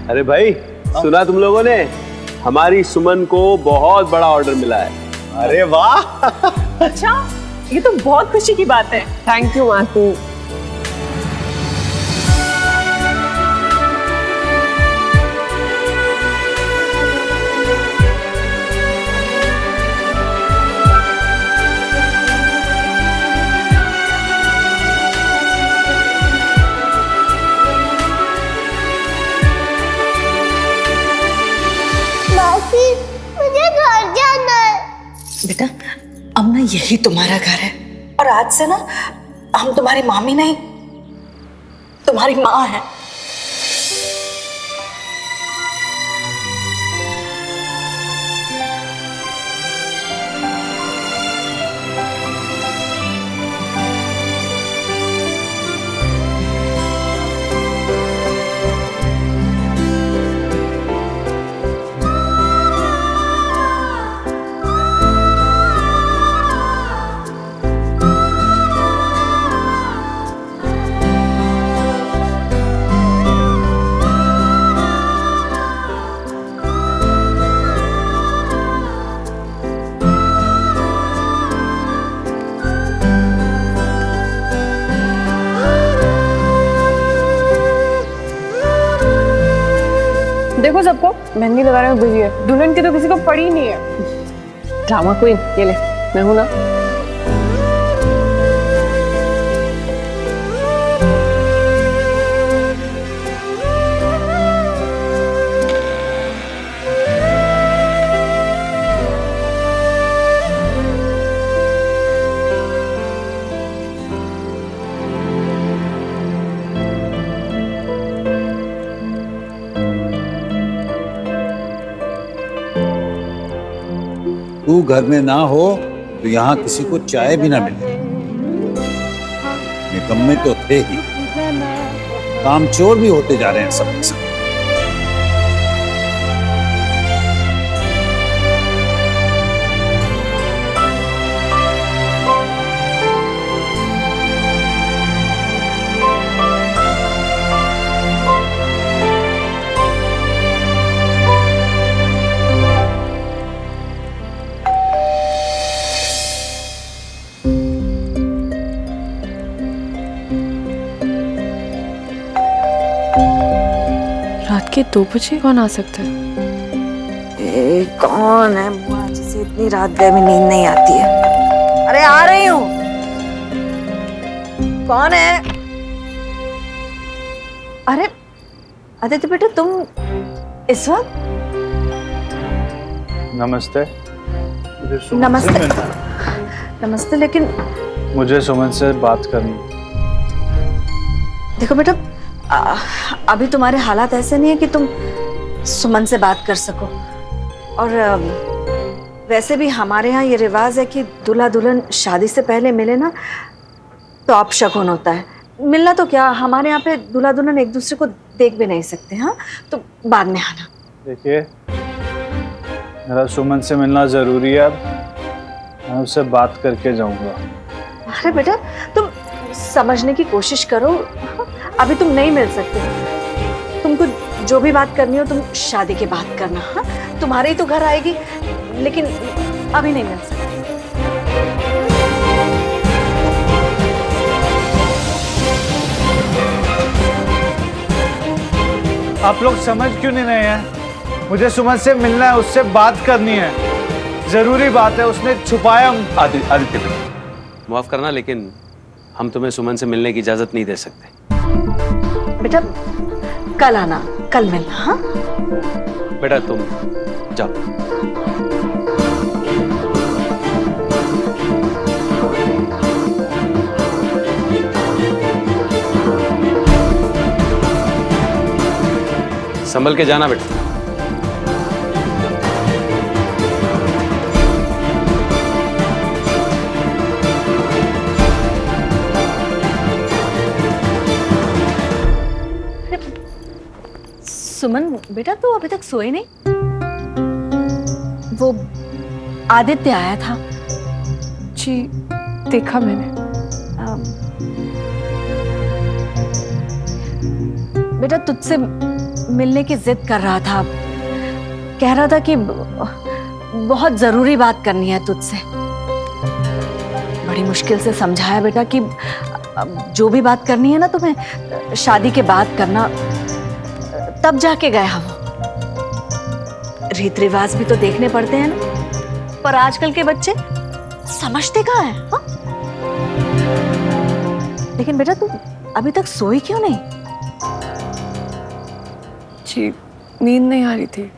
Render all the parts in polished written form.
अरे भाई, सुना तुम लोगों ने? हमारी सुमन को बहुत बड़ा ऑर्डर मिला है। अरे वाह! अच्छा, ये तो बहुत खुशी की बात है। थैंक यू मासी। मुझे घर जाना है। बेटा, अब ना यही तुम्हारा घर है और आज से ना हम तुम्हारी मामी नहीं, तुम्हारी माँ है। देखो सबको मेहंदी लगाने में बिजी है, दुल्हन की तो किसी को पड़ी नहीं है। ड्रामा क्वीन, ये ले, मैं हूं ना। तू घर में ना हो तो यहाँ किसी को चाय भी ना मिले। निकम्मे तो थे ही, कामचोर भी होते जा रहे हैं सब के सब। रात के 2 बजे कौन आ सकता है? कौन है बुआ जिसे इतनी रात गए में नींद नहीं आती है? अरे आ रही हूँ। कौन है? अरे आदित्य बेटा, तुम इस वक्त? नमस्ते। नमस्ते। नमस्ते, लेकिन मुझे सुमन से बात करनी। देखो बेटा, अभी तुम्हारे हालात ऐसे नहीं है कि तुम सुमन से बात कर सको। और वैसे भी हमारे यहाँ ये रिवाज है कि दूल्हा दुल्हन शादी से पहले मिले ना तो अपशगुन होता है। मिलना तो क्या, हमारे यहाँ पे दूल्हा दुल्हन एक दूसरे को देख भी नहीं सकते। हाँ, तो बाद में आना। देखिए, मेरा सुमन से मिलना जरूरी है। अब मैं उससे बात करके जाऊंगा। अरे बेटा, तुम समझने की कोशिश करो। अभी तुम नहीं मिल सकते। तुमको जो भी बात करनी हो तुम शादी के बाद करना। हाँ, तुम्हारे ही तो घर आएगी, लेकिन अभी नहीं मिल सकती। आप लोग समझ क्यों नहीं रहे हैं? मुझे सुमन से मिलना है, उससे बात करनी है, जरूरी बात है। उसने छुपाया। आदित्य बेटा, माफ करना, लेकिन हम तुम्हें सुमन से मिलने की इजाजत नहीं दे सकते। बेटा कल आना, कल मिलना। हाँ बेटा तुम जाओ। संभल के जाना बेटा। सुमन बेटा, तू अभी तक सोए नहीं? वो आदित्य आया था। जी देखा मैंने। बेटा तुझसे मिलने की जिद कर रहा था। कह रहा था कि बहुत जरूरी बात करनी है तुझसे। बड़ी मुश्किल से समझाया बेटा कि जो भी बात करनी है ना तुम्हें शादी के बाद करना, तब जाके गया वो। रीत रिवाज भी तो देखने पड़ते हैं ना, पर आजकल के बच्चे समझते कहाँ हैं? हाँ? लेकिन बेटा तू अभी तक सोई क्यों नहीं? जी नींद नहीं आ रही थी।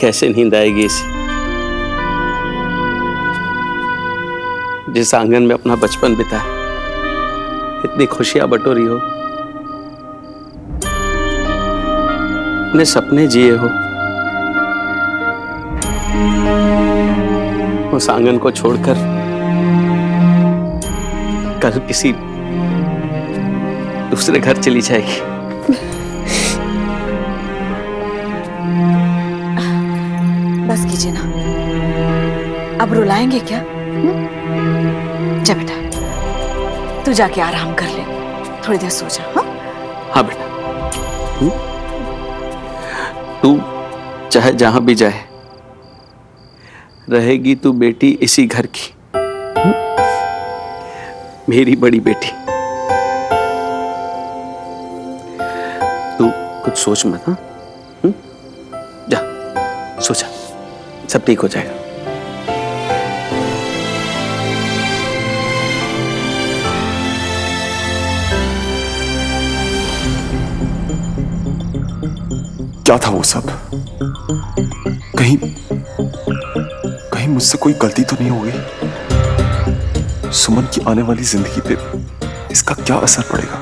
कैसे नींद आएगी इसे, जिस आंगन में अपना बचपन बिताया, इतनी खुशियां बटोरी हो, अपने सपने जिए हो, उस आंगन को छोड़कर कल किसी दूसरे घर चली जाएगी। बस कीजिए ना, अब रुलाएंगे क्या? जा बेटा, तू जाके आराम कर ले, थोड़ी देर सो जा। हाँ हाँ बेटा, तू चाहे जहां भी जाए, रहेगी तू बेटी इसी घर की, मेरी बड़ी बेटी। तू कुछ सोच मत। हाँ, जा सो जा, सब ठीक हो जाएगा। क्या था वो सब? कहीं कहीं मुझसे कोई गलती तो नहीं हो गई? सुमन की आने वाली जिंदगी पे इसका क्या असर पड़ेगा?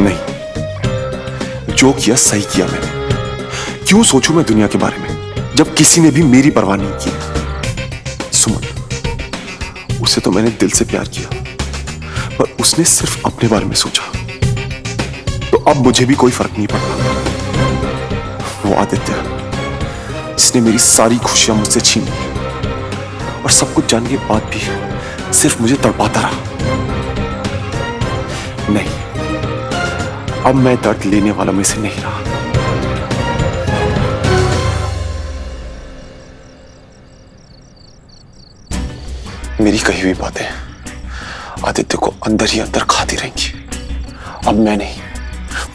नहीं, जो किया सही किया मैंने। क्यों सोचूं मैं दुनिया के बारे में जब किसी ने भी मेरी परवाह नहीं की? सुमन, उसे तो मैंने दिल से प्यार किया, पर उसने सिर्फ अपने बारे में सोचा, तो अब मुझे भी कोई फर्क नहीं पड़ता। वो आदित्य जिसने मेरी सारी खुशियां मुझसे छीन ली और सब कुछ जानने के बाद भी सिर्फ मुझे तड़पाता रहा। नहीं, अब मैं दर्द लेने वाला में से नहीं रहा। मेरी कही हुई बातें आदित्य को अंदर ही अंदर खाती रहेंगी। अब मैं नहीं,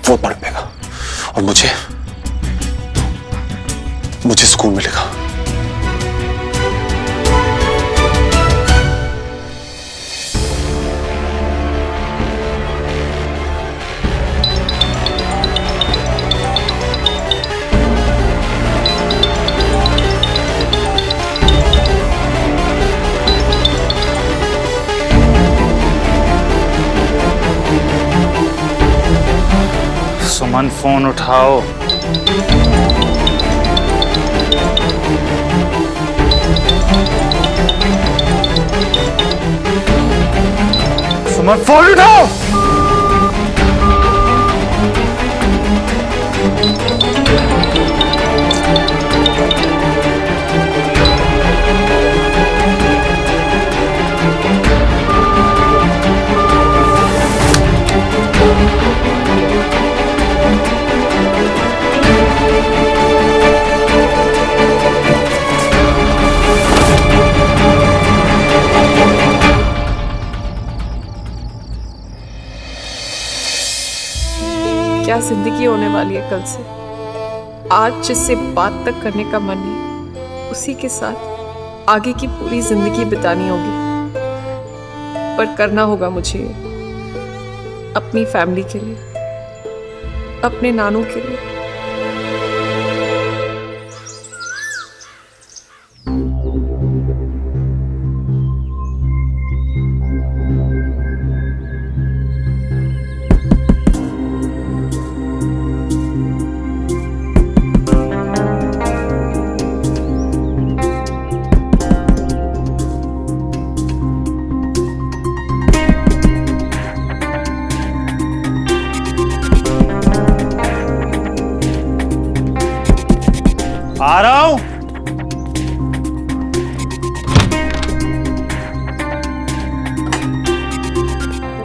वो तड़पेगा और मुझे सुकून मिलेगा। सुमन, फोन उठाओ। सुमन, फोन उठाओ। क्या जिंदगी होने वाली है कल से। आज जिससे बात तक करने का मन नहीं, उसी के साथ आगे की पूरी जिंदगी बितानी होगी। पर करना होगा मुझे, अपनी फैमिली के लिए, अपने नानू के लिए।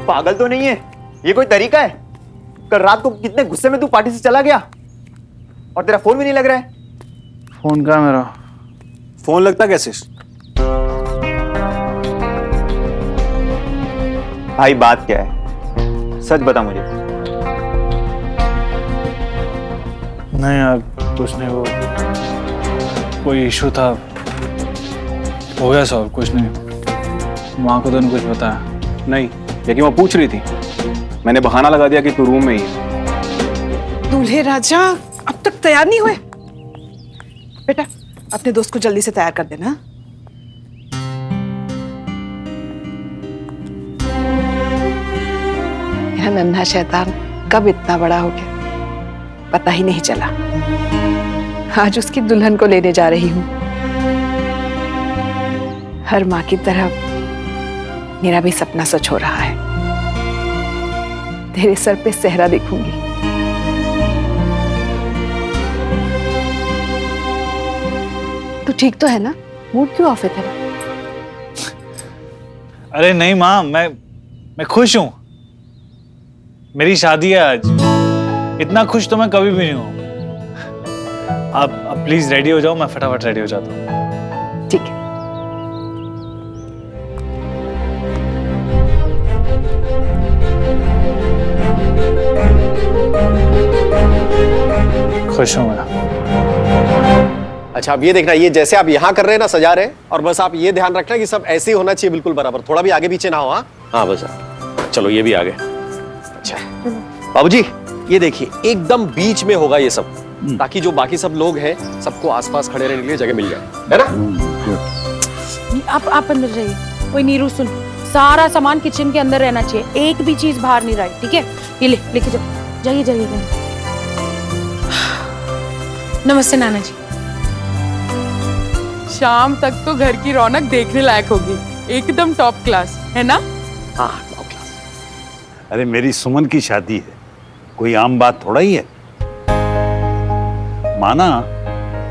पागल तो नहीं है? ये कोई तरीका है? कल रात को कितने गुस्से में तू पार्टी से चला गया और तेरा फोन भी नहीं लग रहा है। फोन कहाँ मेरा? फोन लगता कैसे? भाई बात क्या है, सच बता मुझे। नहीं यार कुछ नहीं, वो कोई इशू था, हो गया सॉल्व, कुछ नहीं। माँ को तो नहीं कुछ बताया। नहीं, लेकिन वो पूछ रही थी, मैंने बहाना लगा दिया कि तू रूम में ही है। दूल्हे राजा अब तक तैयार नहीं हुए? बेटा अपने दोस्त को जल्दी से तैयार कर देना। यह नन्हा शैतान कब इतना बड़ा हो गया पता ही नहीं चला। आज उसकी दुल्हन को लेने जा रही हूं। हर माँ की तरह मेरा भी सपना सच हो रहा है। तेरे सर पे सेहरा देखूंगी। तू ठीक तो है ना? मूड क्यों ऑफ है तेरा? अरे नहीं माँ, मैं खुश हूँ। मेरी शादी है आज। इतना खुश तो मैं कभी भी नहीं हूँ। आप प्लीज रेडी हो जाओ, मैं फटाफट रेडी हो जाता हूँ। ठीक है। खुश हूँ मैं। अच्छा, अब ये देखना, ये जैसे आप यहाँ कर रहे हैं ना, सजा रहे हैं, और बस आप ये ध्यान रखना कि सब ऐसे ही होना चाहिए, बिल्कुल बराबर, थोड़ा भी आगे पीछे ना हो। हाँ बस, चलो ये भी आ गए। अच्छा बाबूजी, ये देखिए एकदम बीच में होगा ये सब, ताकि जो बाकी सब लोग हैं सबको आसपास खड़े रहने के लिए जगह मिल जाए, है ना? आप अंदर जाइए। कोई नीरू सुन, सारा सामान किचन के अंदर रहना चाहिए, एक भी चीज बाहर नहीं रही, ठीक है? ये लेके जाओ, जाइए जाइए। नमस्ते नाना जी। शाम तक तो घर की रौनक देखने लायक होगी, एकदम टॉप क्लास, है ना? हाँ टॉप क्लास। अरे मेरी सुमन की शादी है, कोई आम बात थोड़ा ही है। माना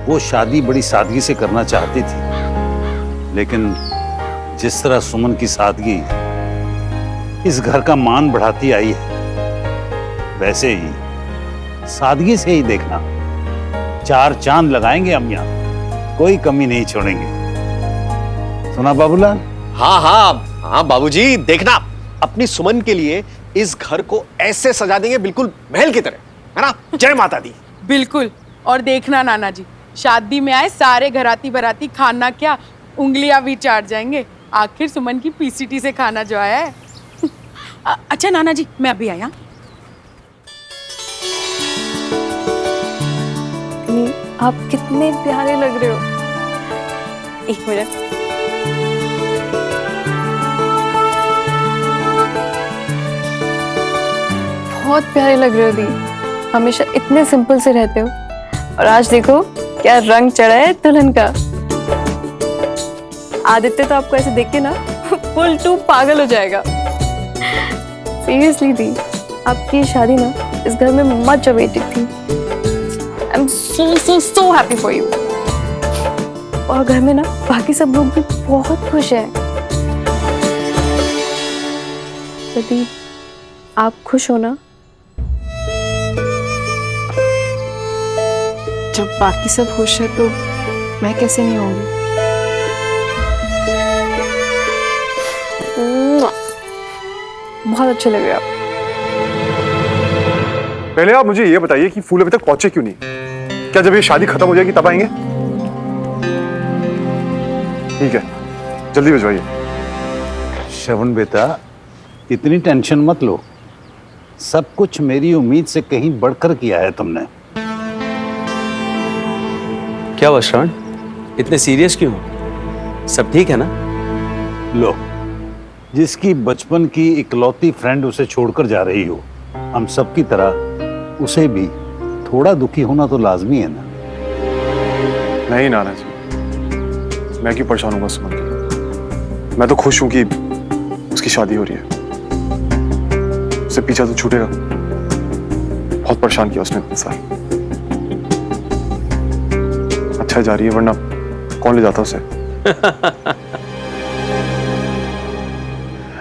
वो शादी बड़ी सादगी से करना चाहती थी, लेकिन जिस तरह सुमन की सादगी इस घर का मान बढ़ाती आई है, वैसे ही सादगी से ही देखना 4 चांद लगाएंगे हम यहाँ, कोई कमी नहीं छोड़ेंगे। सुना बाबूलाल? हाँ हाँ हाँ बाबूजी, देखना अपनी सुमन के लिए इस घर को ऐसे सजा देंगे, बिल्कुल महल की तरह, है ना? जय माता दी। बिल्कुल। और देखना नाना जी, शादी में आए सारे घराती बराती खाना क्या, उंगलियां भी चाट जाएंगे। आखिर सुमन की पीसीटी से खाना जो आया है। अच्छा नाना जी, मैं अभी आया। आप कितने प्यारे लग रहे हो। एक मिनट। बहुत प्यारे लग रहे हो दी, हमेशा इतने सिंपल से रहते हो, और आज देखो क्या रंग चढ़ा है दुल्हन का। आदित्य तो आपको ऐसे देख के ना फुल टू पागल हो जाएगा। सीरियसली दी, आपकी शादी ना इस घर में मच अवेटेड थी। I'm so happy for you. और घर में ना बाकी सब लोग भी बहुत खुश हैं। यदि आप खुश हो ना, जब बाकी सब खुश है तो मैं कैसे नहीं होंगी? बहुत अच्छे लग रहे आप। पहले आप मुझे ये बताइए कि फूल अभी तक पहुंचे क्यों नहीं? क्या जब ये शादी खत्म हो जाएगी तब आएंगे? ठीक है, जल्दी भिजवाइए। श्रवण बेटा, इतनी टेंशन मत लो, सब कुछ मेरी उम्मीद से कहीं बढ़कर किया है तुमने। क्या हुआ श्रवण, इतने सीरियस क्यों हो? सब ठीक है ना? लो, जिसकी बचपन की इकलौती फ्रेंड उसे छोड़कर जा रही हो, हम सब की तरह उसे भी थोड़ा दुखी होना तो लाजमी है ना। नहीं नाना जी, मैं क्यों परेशान हूँ सुमन के लिए? मैं तो खुश हूं कि उसकी शादी हो रही है। उससे पीछा तो छूटेगा। बहुत परेशान किया उसने इतने साल। अच्छा जा रही है, वरना कौन ले जाता उसे?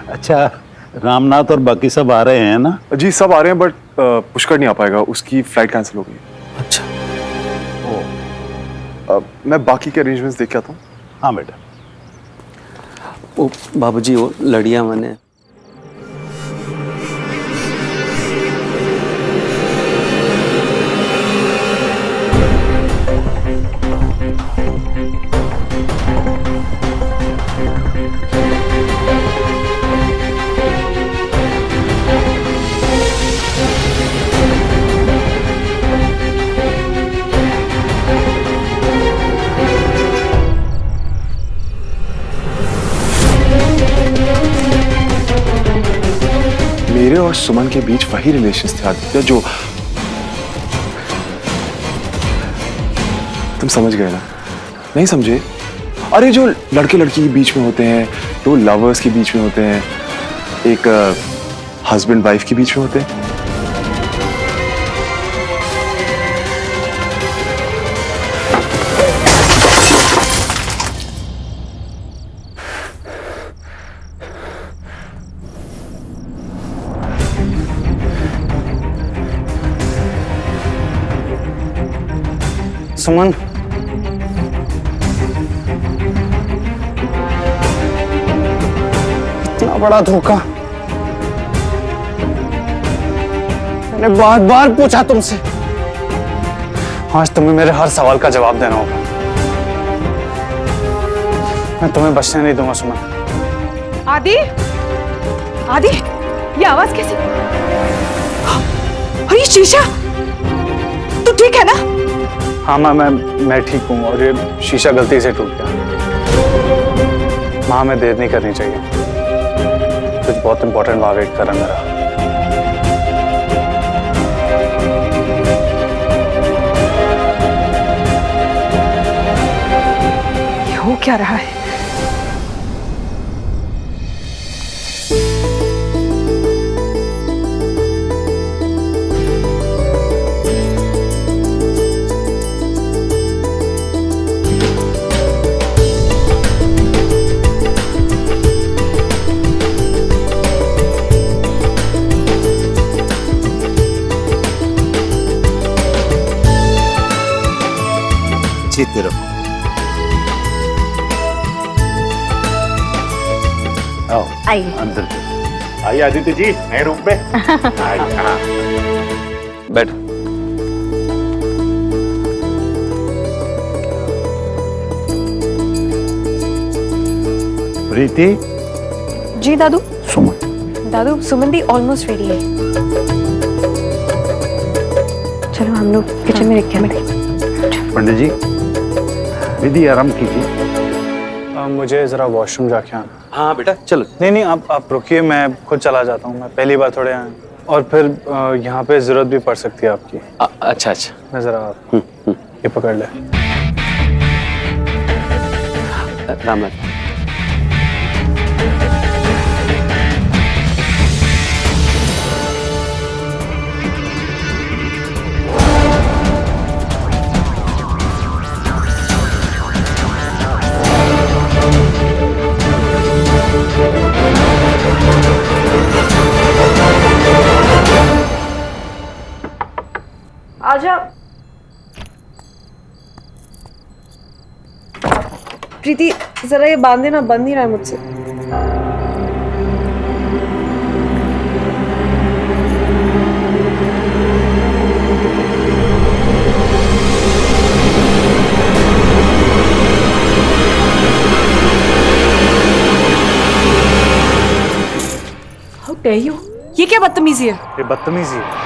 अच्छा, रामनाथ और बाकी सब आ रहे हैं ना? जी सब आ रहे हैं बट पुष्कर नहीं आ पाएगा, उसकी फ्लाइट कैंसिल हो गई। अच्छा। मैं बाकी के अरेंजमेंट्स देख के आता हूँ। हाँ बेटा। वो बाबूजी वो लड़ियाँ मैंने मेरे और सुमन के बीच वही रिलेशंस थे आदित्य जो तुम समझ गए ना? नहीं समझे? अरे जो लड़के लड़की के बीच में होते हैं, दो लवर्स के बीच में होते हैं, एक हस्बैंड वाइफ के बीच में होते हैं। सुमन, इतना बड़ा धोखा। मैंने बार बार पूछा तुमसे, आज तुम्हें मेरे हर सवाल का जवाब देना होगा। मैं तुम्हें बचने नहीं दूंगा सुमन। आदि, आदि, ये आवाज कैसी? और ये शीशा, तू ठीक है ना? हाँ माँ, मैं ठीक हूँ और ये शीशा गलती से टूट गया। माँ, हमें देर नहीं करनी चाहिए, कुछ बहुत इंपॉर्टेंट वहाँ वेट कर रहा है मेरा। ये हो क्या रहा है? जीतते रहो। आओ आइए। अंदर। आइए आदित्य जी, नए रूम में। बैठ। प्रीति। जी दादू। सुमन। दादू, सुमन दी ऑलमोस्ट रेडी है। चलो हम लोग किचन में रखें। पंडित जी, दीदी आराम कीजिए। मुझे जरा वॉशरूम जाके आना। हाँ बेटा चलो। नहीं, आप रुकिए, मैं खुद चला जाता हूँ। मैं पहली बार थोड़े आया और फिर यहाँ पे जरूरत भी पड़ सकती है आपकी। अच्छा अच्छा। मैं जरा ये पकड़ ले। राम। आजा। प्रीति, जरा ये बांध देना, बंद नहीं रहा है मुझसे। How dare you? ये क्या बदतमीजी है? ये बदतमीजी है।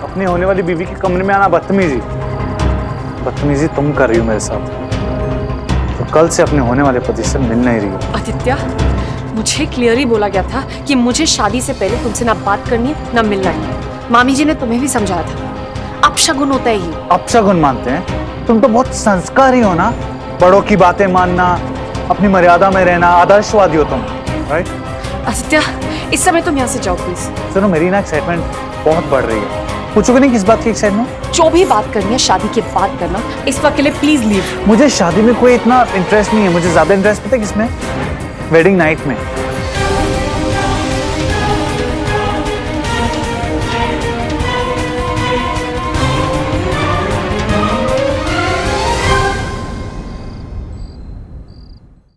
अपनी होने वाली बीवी के कमरे में आना बदतमीजी। बदतमीजी तुम कर रही हो मेरे साथ, तो कल से अपने होने वाले पति से मिल नहीं रही हो। आदित्य, मुझे क्लियरली बोला गया था कि मुझे शादी से पहले तुमसे ना बात करनी है ना मिलना है। मामी जी ने तुम्हें भी समझाया था, अपशगुन होता है ये। अपशगुन मानते हैं? तुम तो बहुत संस्कारी हो ना, बड़ों की बातें मानना, अपनी मर्यादा में रहना, आदर्शवादी हो तुम, राइट? आदित्य, इस समय तुम यहाँ से जाओ प्लीज। सुनो, मेरी ना एक्साइटमेंट बहुत बढ़ रही है। पूछोगे नहीं किस बात की एक्साइटमेंट? जो भी बात करनी है शादी के बाद करना, इस वक्त के लिए प्लीज लीव। मुझे शादी में कोई इतना इंटरेस्ट नहीं है। मुझे ज्यादा इंटरेस्ट पता है किसमें? वेडिंग नाइट में।